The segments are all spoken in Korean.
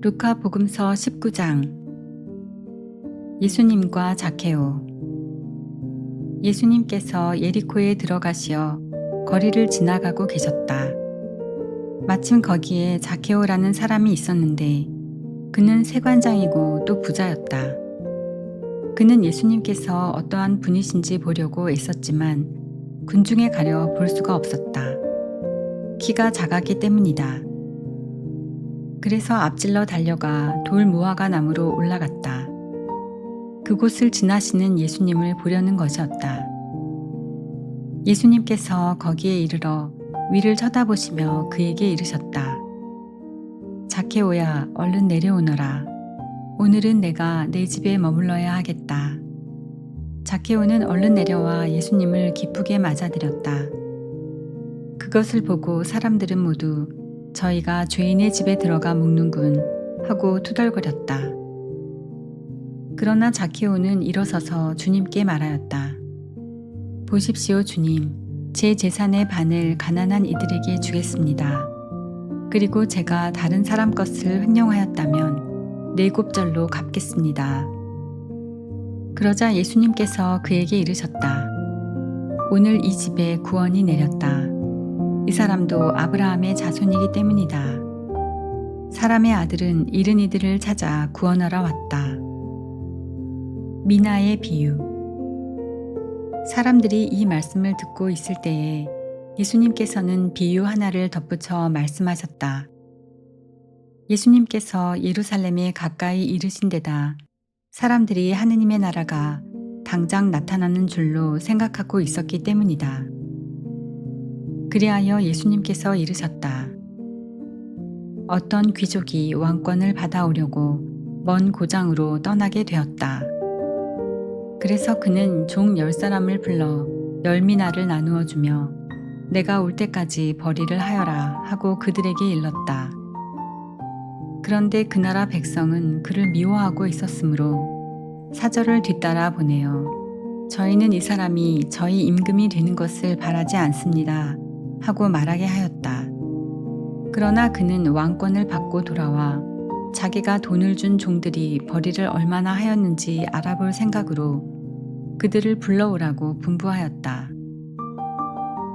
루카복음서 19장. 예수님과 자케오. 예수님께서 예리코에 들어가시어 거리를 지나가고 계셨다. 마침 거기에 자케오라는 사람이 있었는데 그는 세관장이고 또 부자였다. 그는 예수님께서 어떠한 분이신지 보려고 애썼지만 군중에 가려 볼 수가 없었다. 키가 작았기 때문이다. 그래서 앞질러 달려가 돌 무화과 나무로 올라갔다. 그곳을 지나시는 예수님을 보려는 것이었다. 예수님께서 거기에 이르러 위를 쳐다보시며 그에게 이르셨다. 자케오야, 얼른 내려오너라. 오늘은 내가 내 집에 머물러야 하겠다. 자케오는 얼른 내려와 예수님을 기쁘게 맞아들였다. 그것을 보고 사람들은 모두 저희가 죄인의 집에 들어가 묵는군 하고 투덜거렸다. 그러나 자케오는 일어서서 주님께 말하였다. 보십시오 주님, 제 재산의 반을 가난한 이들에게 주겠습니다. 그리고 제가 다른 사람 것을 횡령하였다면 4곱절로 갚겠습니다. 그러자 예수님께서 그에게 이르셨다. 오늘 이 집에 구원이 내렸다. 이 사람도 아브라함의 자손이기 때문이다. 사람의 아들은 잃은 이들을 찾아 구원하러 왔다. 미나의 비유. 사람들이 이 말씀을 듣고 있을 때에 예수님께서는 비유 하나를 덧붙여 말씀하셨다. 예수님께서 예루살렘에 가까이 이르신 데다 사람들이 하느님의 나라가 당장 나타나는 줄로 생각하고 있었기 때문이다. 그리하여 예수님께서 이르셨다. 어떤 귀족이 왕권을 받아오려고 먼 고장으로 떠나게 되었다. 그래서 그는 종 10사람을 불러 10미나를 나누어 주며 내가 올 때까지 벌이를 하여라 하고 그들에게 일렀다. 그런데 그 나라 백성은 그를 미워하고 있었으므로 사절을 뒤따라 보내어 저희는 이 사람이 저희 임금이 되는 것을 바라지 않습니다 하고 말하게 하였다. 그러나 그는 왕권을 받고 돌아와 자기가 돈을 준 종들이 벌이를 얼마나 하였는지 알아볼 생각으로 그들을 불러오라고 분부하였다.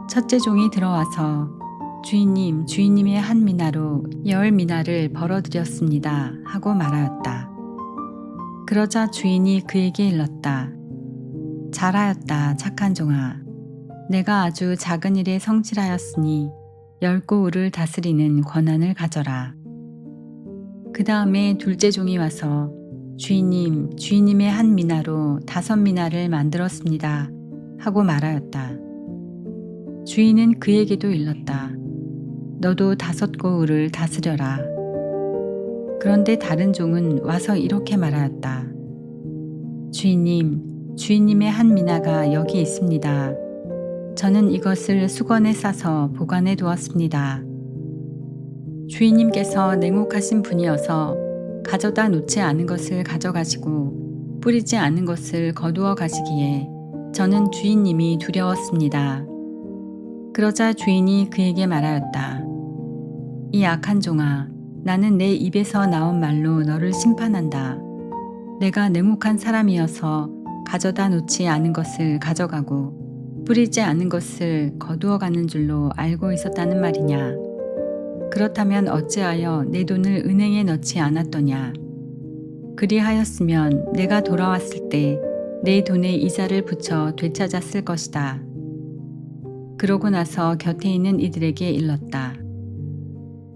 첫째 종이 들어와서 주인님, 주인님의 한 미나로 10미나를 벌어들였습니다 하고 말하였다. 그러자 주인이 그에게 일렀다. 잘하였다, 착한 종아. 내가 아주 작은 일에 성실하였으니 10고울을 다스리는 권한을 가져라. 그 다음에 둘째 종이 와서 주인님, 주인님의 한 미나로 5미나를 만들었습니다 하고 말하였다. 주인은 그에게도 일렀다. 너도 5고울을 다스려라. 그런데 다른 종은 와서 이렇게 말하였다. 주인님, 주인님의 한 미나가 여기 있습니다. 저는 이것을 수건에 싸서 보관해 두었습니다. 주인님께서 냉혹하신 분이어서 가져다 놓지 않은 것을 가져가시고 뿌리지 않은 것을 거두어 가시기에 저는 주인님이 두려웠습니다. 그러자 주인이 그에게 말하였다. 이 악한 종아, 나는 내 입에서 나온 말로 너를 심판한다. 내가 냉혹한 사람이어서 가져다 놓지 않은 것을 가져가고 뿌리지 않은 것을 거두어 가는 줄로 알고 있었다는 말이냐. 그렇다면 어찌하여 내 돈을 은행에 넣지 않았더냐. 그리하였으면 내가 돌아왔을 때 내 돈에 이자를 붙여 되찾았을 것이다. 그러고 나서 곁에 있는 이들에게 일렀다.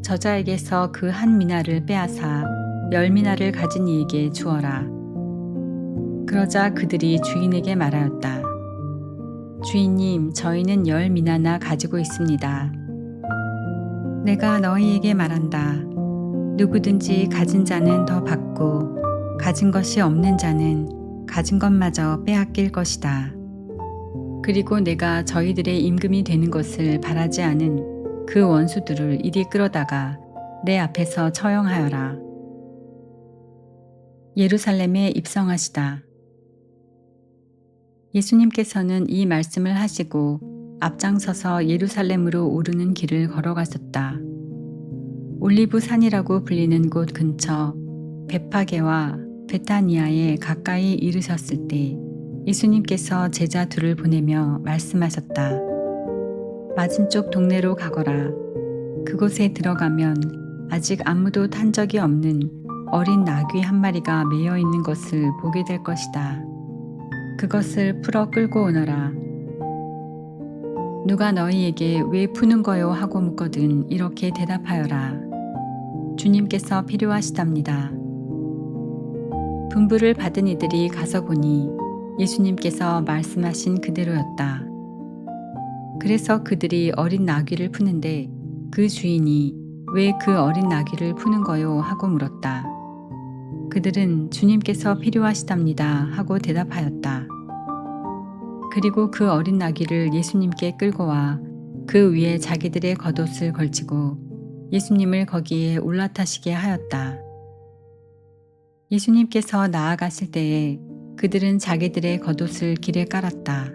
저자에게서 그 한 미나를 빼앗아 10미나를 가진 이에게 주어라. 그러자 그들이 주인에게 말하였다. 주인님, 저희는 10미나나 가지고 있습니다. 내가 너희에게 말한다. 누구든지 가진 자는 더 받고 가진 것이 없는 자는 가진 것마저 빼앗길 것이다. 그리고 내가 저희들의 임금이 되는 것을 바라지 않은 그 원수들을 이리 끌어다가 내 앞에서 처형하여라. 예루살렘에 입성하시다. 예수님께서는 이 말씀을 하시고 앞장서서 예루살렘으로 오르는 길을 걸어가셨다. 올리브 산이라고 불리는 곳 근처 베파게와 베타니아에 가까이 이르셨을 때 예수님께서 제자 둘을 보내며 말씀하셨다. 맞은쪽 동네로 가거라. 그곳에 들어가면 아직 아무도 탄 적이 없는 어린 나귀 한 마리가 매여 있는 것을 보게 될 것이다. 그것을 풀어 끌고 오너라. 누가 너희에게 왜 푸는 거요 하고 묻거든 이렇게 대답하여라. 주님께서 필요하시답니다. 분부를 받은 이들이 가서 보니 예수님께서 말씀하신 그대로였다. 그래서 그들이 어린 나귀를 푸는데 그 주인이 왜 그 어린 나귀를 푸는 거요 하고 물었다. 그들은 주님께서 필요하시답니다 하고 대답하였다. 그리고 그 어린 나귀를 예수님께 끌고 와 그 위에 자기들의 겉옷을 걸치고 예수님을 거기에 올라타시게 하였다. 예수님께서 나아가실 때에 그들은 자기들의 겉옷을 길에 깔았다.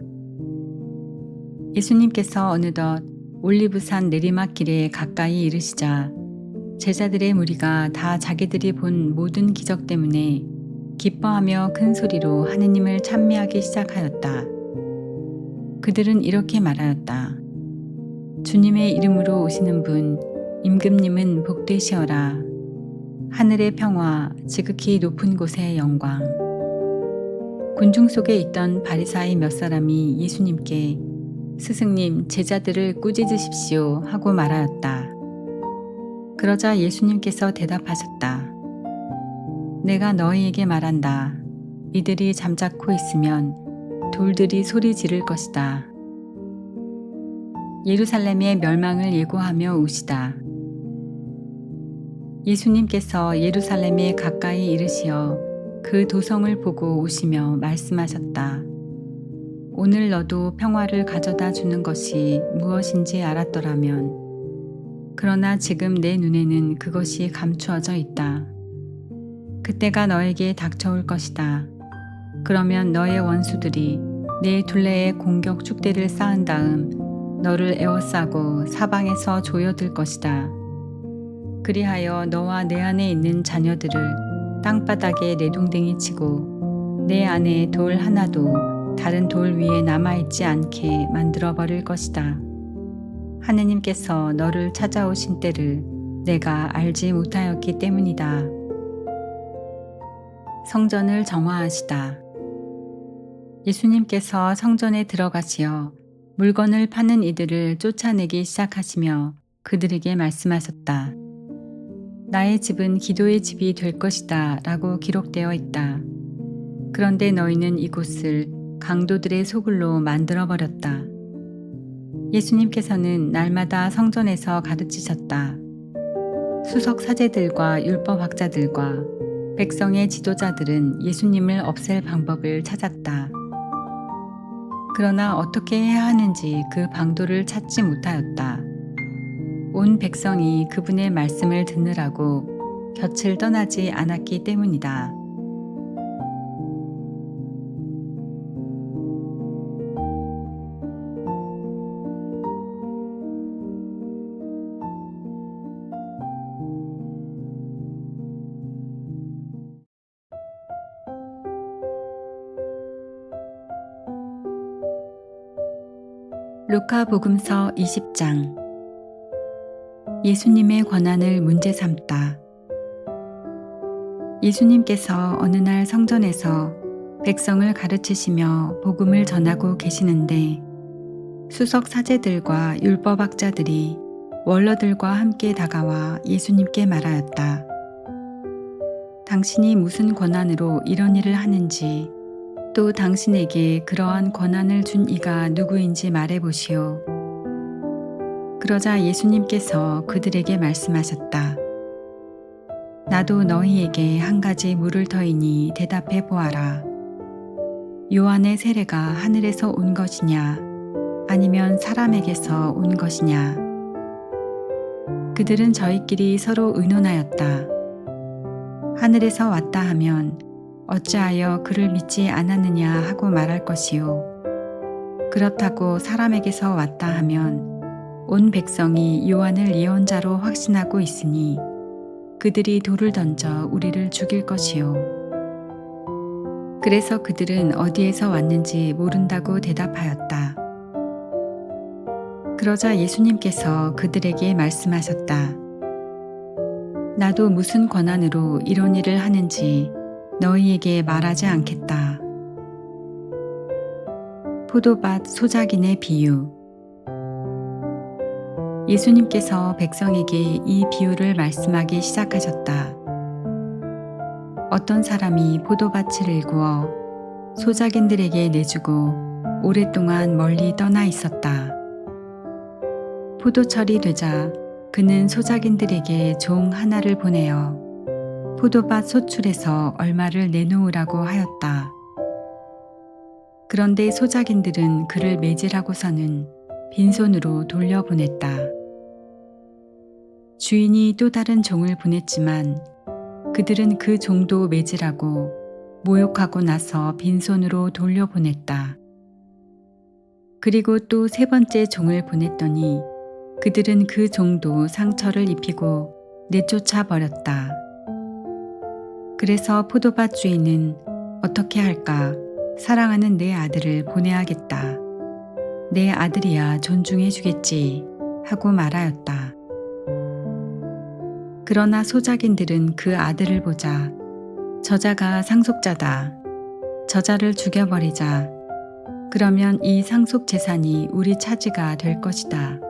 예수님께서 어느덧 올리브산 내리막길에 가까이 이르시자 제자들의 무리가 다 자기들이 본 모든 기적 때문에 기뻐하며 큰 소리로 하느님을 찬미하기 시작하였다. 그들은 이렇게 말하였다. 주님의 이름으로 오시는 분 임금님은 복되시어라. 하늘의 평화 지극히 높은 곳의 영광. 군중 속에 있던 바리사의 몇 사람이 예수님께 스승님 제자들을 꾸짖으십시오 하고 말하였다. 그러자 예수님께서 대답하셨다. 내가 너희에게 말한다. 이들이 잠자코 있으면 돌들이 소리 지를 것이다. 예루살렘의 멸망을 예고하며 우시다. 예수님께서 예루살렘에 가까이 이르시어 그 도성을 보고 오시며 말씀하셨다. 오늘 너도 평화를 가져다 주는 것이 무엇인지 알았더라면 그러나 지금 내 눈에는 그것이 감추어져 있다. 그때가 너에게 닥쳐올 것이다. 그러면 너의 원수들이 내 둘레에 공격 축대를 쌓은 다음 너를 에워싸고 사방에서 조여들 것이다. 그리하여 너와 내 안에 있는 자녀들을 땅바닥에 내동댕이 치고 내 안에 돌 하나도 다른 돌 위에 남아있지 않게 만들어버릴 것이다. 하느님께서 너를 찾아오신 때를 내가 알지 못하였기 때문이다. 성전을 정화하시다. 예수님께서 성전에 들어가시어 물건을 파는 이들을 쫓아내기 시작하시며 그들에게 말씀하셨다. 나의 집은 기도의 집이 될 것이다 라고 기록되어 있다. 그런데 너희는 이곳을 강도들의 소굴로 만들어버렸다. 예수님께서는 날마다 성전에서 가르치셨다. 수석 사제들과 율법학자들과 백성의 지도자들은 예수님을 없앨 방법을 찾았다. 그러나 어떻게 해야 하는지 그 방도를 찾지 못하였다. 온 백성이 그분의 말씀을 듣느라고 곁을 떠나지 않았기 때문이다. 루카복음서 20장. 예수님의 권한을 문제 삼다. 예수님께서 어느 날 성전에서 백성을 가르치시며 복음을 전하고 계시는데 수석 사제들과 율법학자들이 원로들과 함께 다가와 예수님께 말하였다. 당신이 무슨 권한으로 이런 일을 하는지 또 당신에게 그러한 권한을 준 이가 누구인지 말해보시오. 그러자 예수님께서 그들에게 말씀하셨다. 나도 너희에게 한 가지 물을 터이니 대답해 보아라. 요한의 세례가 하늘에서 온 것이냐 아니면 사람에게서 온 것이냐. 그들은 저희끼리 서로 의논하였다. 하늘에서 왔다 하면 어찌하여 그를 믿지 않았느냐 하고 말할 것이요. 그렇다고 사람에게서 왔다 하면 온 백성이 요한을 예언자로 확신하고 있으니 그들이 돌을 던져 우리를 죽일 것이요. 그래서 그들은 어디에서 왔는지 모른다고 대답하였다. 그러자 예수님께서 그들에게 말씀하셨다. 나도 무슨 권한으로 이런 일을 하는지 너희에게 말하지 않겠다. 포도밭 소작인의 비유. 예수님께서 백성에게 이 비유를 말씀하기 시작하셨다. 어떤 사람이 포도밭을 일구어 소작인들에게 내주고 오랫동안 멀리 떠나 있었다. 포도철이 되자 그는 소작인들에게 종 하나를 보내어 포도밭 소출에서 얼마를 내놓으라고 하였다. 그런데 소작인들은 그를 매질하고서는 빈손으로 돌려보냈다. 주인이 또 다른 종을 보냈지만 그들은 그 종도 매질하고 모욕하고 나서 빈손으로 돌려보냈다. 그리고 또 세 번째 종을 보냈더니 그들은 그 종도 상처를 입히고 내쫓아 버렸다. 그래서 포도밭 주인은 어떻게 할까? 사랑하는 내 아들을 보내야겠다. 내 아들이야 존중해 주겠지 하고 말하였다. 그러나 소작인들은 그 아들을 보자 저자가 상속자다. 저자를 죽여버리자. 그러면 이 상속 재산이 우리 차지가 될 것이다.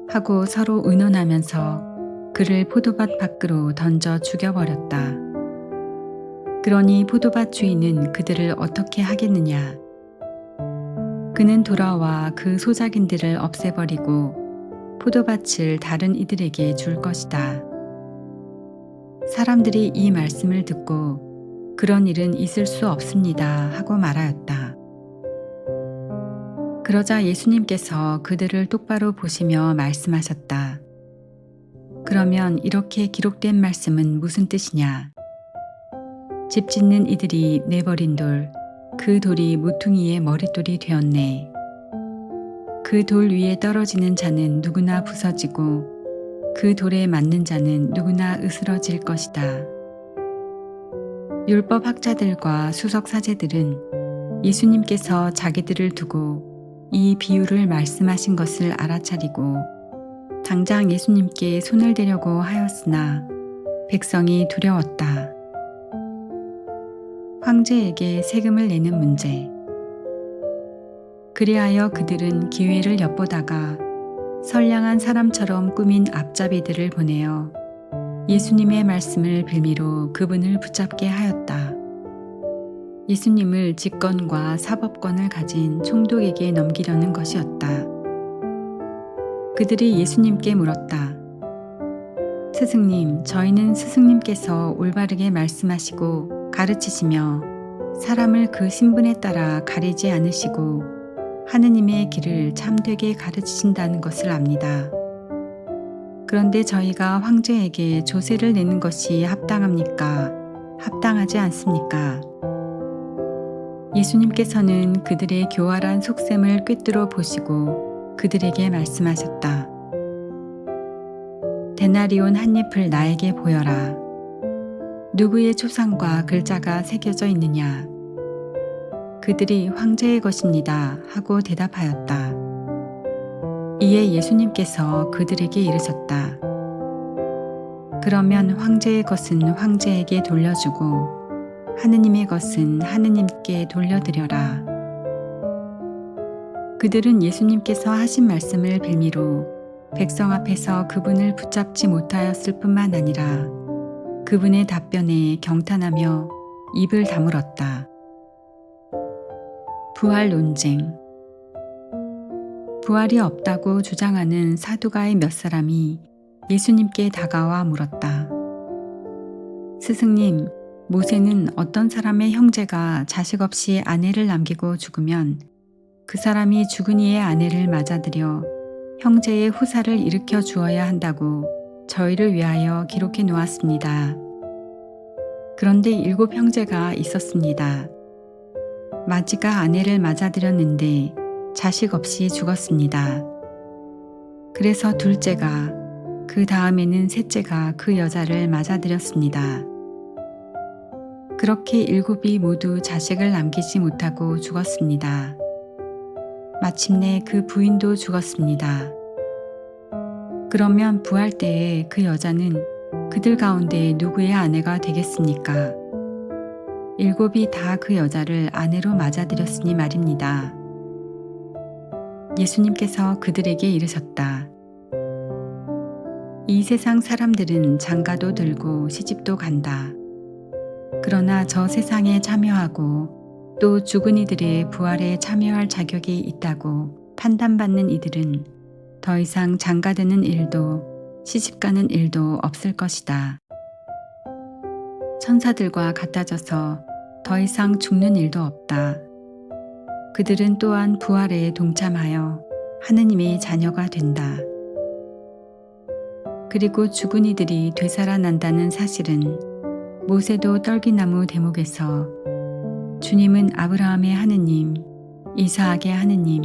하고 서로 의논하면서 그를 포도밭 밖으로 던져 죽여버렸다. 그러니 포도밭 주인은 그들을 어떻게 하겠느냐. 그는 돌아와 그 소작인들을 없애버리고 포도밭을 다른 이들에게 줄 것이다. 사람들이 이 말씀을 듣고 그런 일은 있을 수 없습니다 하고 말하였다. 그러자 예수님께서 그들을 똑바로 보시며 말씀하셨다. 그러면 이렇게 기록된 말씀은 무슨 뜻이냐? 집 짓는 이들이 내버린 돌, 그 돌이 모퉁이의 머릿돌이 되었네. 그 돌 위에 떨어지는 자는 누구나 부서지고 그 돌에 맞는 자는 누구나 으스러질 것이다. 율법 학자들과 수석 사제들은 예수님께서 자기들을 두고 이 비유를 말씀하신 것을 알아차리고 당장 예수님께 손을 대려고 하였으나 백성이 두려웠다. 황제에게 세금을 내는 문제. 그리하여 그들은 기회를 엿보다가 선량한 사람처럼 꾸민 앞잡이들을 보내어 예수님의 말씀을 빌미로 그분을 붙잡게 하였다. 예수님을 직권과 사법권을 가진 총독에게 넘기려는 것이었다. 그들이 예수님께 물었다. 스승님, 저희는 스승님께서 올바르게 말씀하시고 가르치시며 사람을 그 신분에 따라 가리지 않으시고 하느님의 길을 참되게 가르치신다는 것을 압니다. 그런데 저희가 황제에게 조세를 내는 것이 합당합니까? 합당하지 않습니까? 예수님께서는 그들의 교활한 속셈을 꿰뚫어 보시고 그들에게 말씀하셨다. 데나리온 한 잎을 나에게 보여라. 누구의 초상과 글자가 새겨져 있느냐? 그들이 황제의 것입니다 하고 대답하였다. 이에 예수님께서 그들에게 이르셨다. 그러면 황제의 것은 황제에게 돌려주고 하느님의 것은 하느님께 돌려드려라. 그들은 예수님께서 하신 말씀을 빌미로 백성 앞에서 그분을 붙잡지 못하였을 뿐만 아니라 그분의 답변에 경탄하며 입을 다물었다. 부활 논쟁. 부활이 없다고 주장하는 사두가의 몇 사람이 예수님께 다가와 물었다. 스승님, 모세는 어떤 사람의 형제가 자식 없이 아내를 남기고 죽으면 그 사람이 죽은 이의 아내를 맞아들여 형제의 후사를 일으켜 주어야 한다고 저희를 위하여 기록해 놓았습니다. 그런데 7 형제가 있었습니다. 마지가 아내를 맞아들였는데 자식 없이 죽었습니다. 그래서 둘째가, 그 다음에는 셋째가 그 여자를 맞아들였습니다. 그렇게 7이 모두 자식을 남기지 못하고 죽었습니다. 마침내 그 부인도 죽었습니다. 그러면 부활 때에 그 여자는 그들 가운데 누구의 아내가 되겠습니까? 7이 다 그 여자를 아내로 맞아들였으니 말입니다. 예수님께서 그들에게 이르셨다. 이 세상 사람들은 장가도 들고 시집도 간다. 그러나 저 세상에 참여하고 또 죽은 이들의 부활에 참여할 자격이 있다고 판단받는 이들은 더 이상 장가드는 일도 시집가는 일도 없을 것이다. 천사들과 같아져서 더 이상 죽는 일도 없다. 그들은 또한 부활에 동참하여 하느님의 자녀가 된다. 그리고 죽은 이들이 되살아난다는 사실은 모세도 떨기나무 대목에서 주님은 아브라함의 하느님, 이사학의 하느님,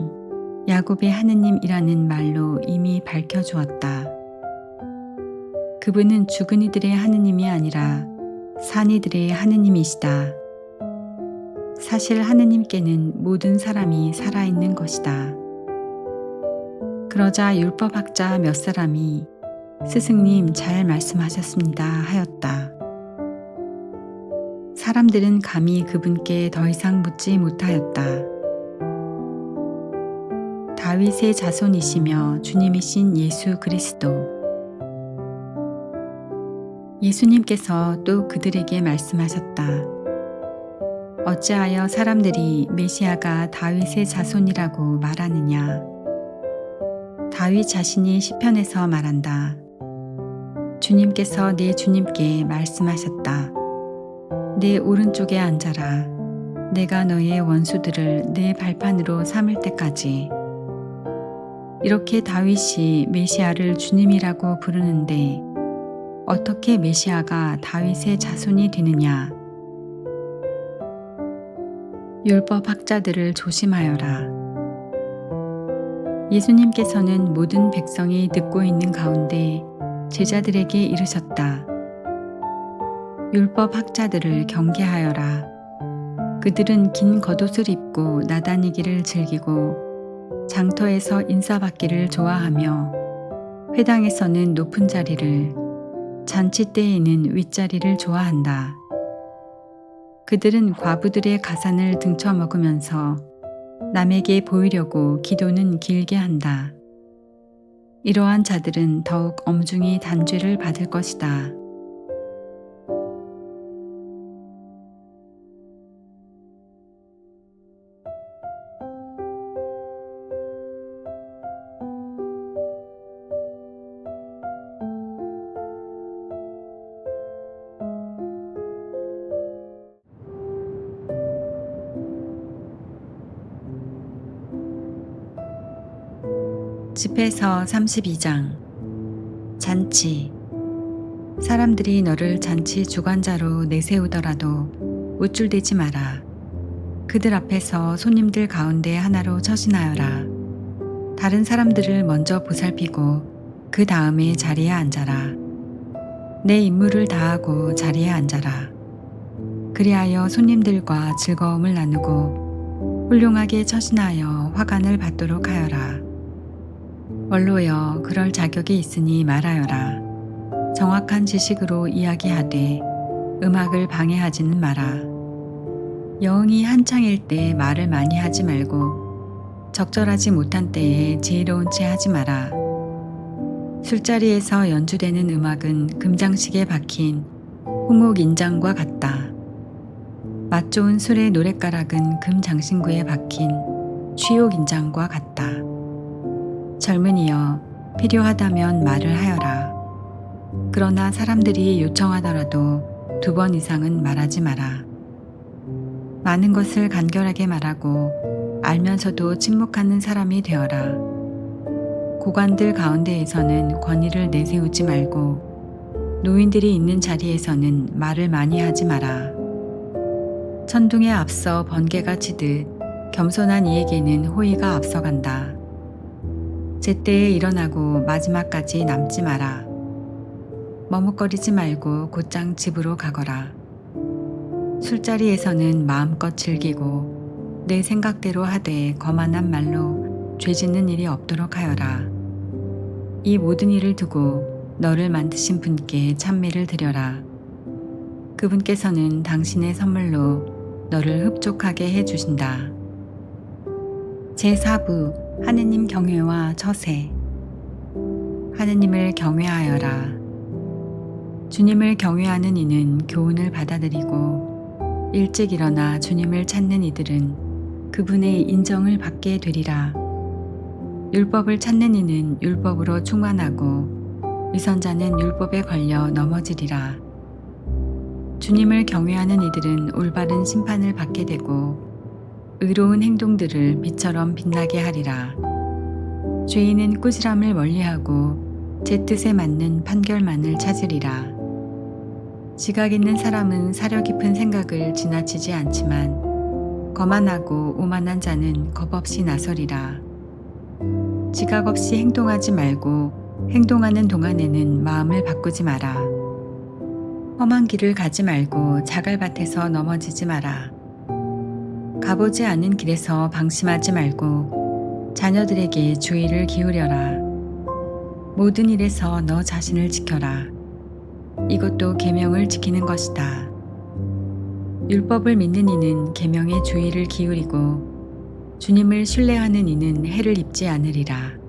야곱의 하느님이라는 말로 이미 밝혀주었다. 그분은 죽은 이들의 하느님이 아니라 산 이들의 하느님이시다. 사실 하느님께는 모든 사람이 살아있는 것이다. 그러자 율법학자 몇 사람이 스승님 잘 말씀하셨습니다 하였다. 사람들은 감히 그분께 더 이상 묻지 못하였다. 다윗의 자손이시며 주님이신 예수 그리스도. 예수님께서 또 그들에게 말씀하셨다. 어찌하여 사람들이 메시아가 다윗의 자손이라고 말하느냐? 다윗 자신이 시편에서 말한다. 주님께서 내 주님께 말씀하셨다. 내 오른쪽에 앉아라. 내가 너의 원수들을 내 발판으로 삼을 때까지. 이렇게 다윗이 메시아를 주님이라고 부르는데 어떻게 메시아가 다윗의 자손이 되느냐? 율법 학자들을 조심하여라. 예수님께서는 모든 백성이 듣고 있는 가운데 제자들에게 이르셨다. 율법 학자들을 경계하여라. 그들은 긴 겉옷을 입고 나다니기를 즐기고 장터에서 인사받기를 좋아하며 회당에서는 높은 자리를, 잔치 때에는 윗자리를 좋아한다. 그들은 과부들의 가산을 등쳐먹으면서 남에게 보이려고 기도는 길게 한다. 이러한 자들은 더욱 엄중히 단죄를 받을 것이다. 집회서 32장. 잔치. 사람들이 너를 잔치 주관자로 내세우더라도 우쭐대지 마라. 그들 앞에서 손님들 가운데 하나로 처신하여라. 다른 사람들을 먼저 보살피고 그 다음에 자리에 앉아라. 내 임무를 다하고 자리에 앉아라. 그리하여 손님들과 즐거움을 나누고 훌륭하게 처신하여 화관을 받도록 하여라. 원로여, 그럴 자격이 있으니 말하여라. 정확한 지식으로 이야기하되 음악을 방해하지는 마라. 여흥이 한창일 때 말을 많이 하지 말고 적절하지 못한 때에 지혜로운 채 하지 마라. 술자리에서 연주되는 음악은 금장식에 박힌 홍옥인장과 같다. 맛 좋은 술의 노랫가락은 금장신구에 박힌 취옥인장과 같다. 젊은이여, 필요하다면 말을 하여라. 그러나 사람들이 요청하더라도 2번 이상은 말하지 마라. 많은 것을 간결하게 말하고 알면서도 침묵하는 사람이 되어라. 고관들 가운데에서는 권위를 내세우지 말고 노인들이 있는 자리에서는 말을 많이 하지 마라. 천둥에 앞서 번개가 치듯 겸손한 이에게는 호의가 앞서간다. 제때에 일어나고 마지막까지 남지 마라. 머뭇거리지 말고 곧장 집으로 가거라. 술자리에서는 마음껏 즐기고 내 생각대로 하되 거만한 말로 죄짓는 일이 없도록 하여라. 이 모든 일을 두고 너를 만드신 분께 찬미를 드려라. 그분께서는 당신의 선물로 너를 흡족하게 해주신다. 제4부 하느님 경외와 처세. 하느님을 경외하여라. 주님을 경외하는 이는 교훈을 받아들이고 일찍 일어나 주님을 찾는 이들은 그분의 인정을 받게 되리라. 율법을 찾는 이는 율법으로 충만하고 위선자는 율법에 걸려 넘어지리라. 주님을 경외하는 이들은 올바른 심판을 받게 되고 의로운 행동들을 빛처럼 빛나게 하리라. 죄인은 꾸지람을 멀리하고 제 뜻에 맞는 판결만을 찾으리라. 지각 있는 사람은 사려 깊은 생각을 지나치지 않지만 거만하고 오만한 자는 겁없이 나서리라. 지각 없이 행동하지 말고 행동하는 동안에는 마음을 바꾸지 마라. 험한 길을 가지 말고 자갈밭에서 넘어지지 마라. 가보지 않은 길에서 방심하지 말고 자녀들에게 주의를 기울여라. 모든 일에서 너 자신을 지켜라. 이것도 계명을 지키는 것이다. 율법을 믿는 이는 계명에 주의를 기울이고 주님을 신뢰하는 이는 해를 입지 않으리라.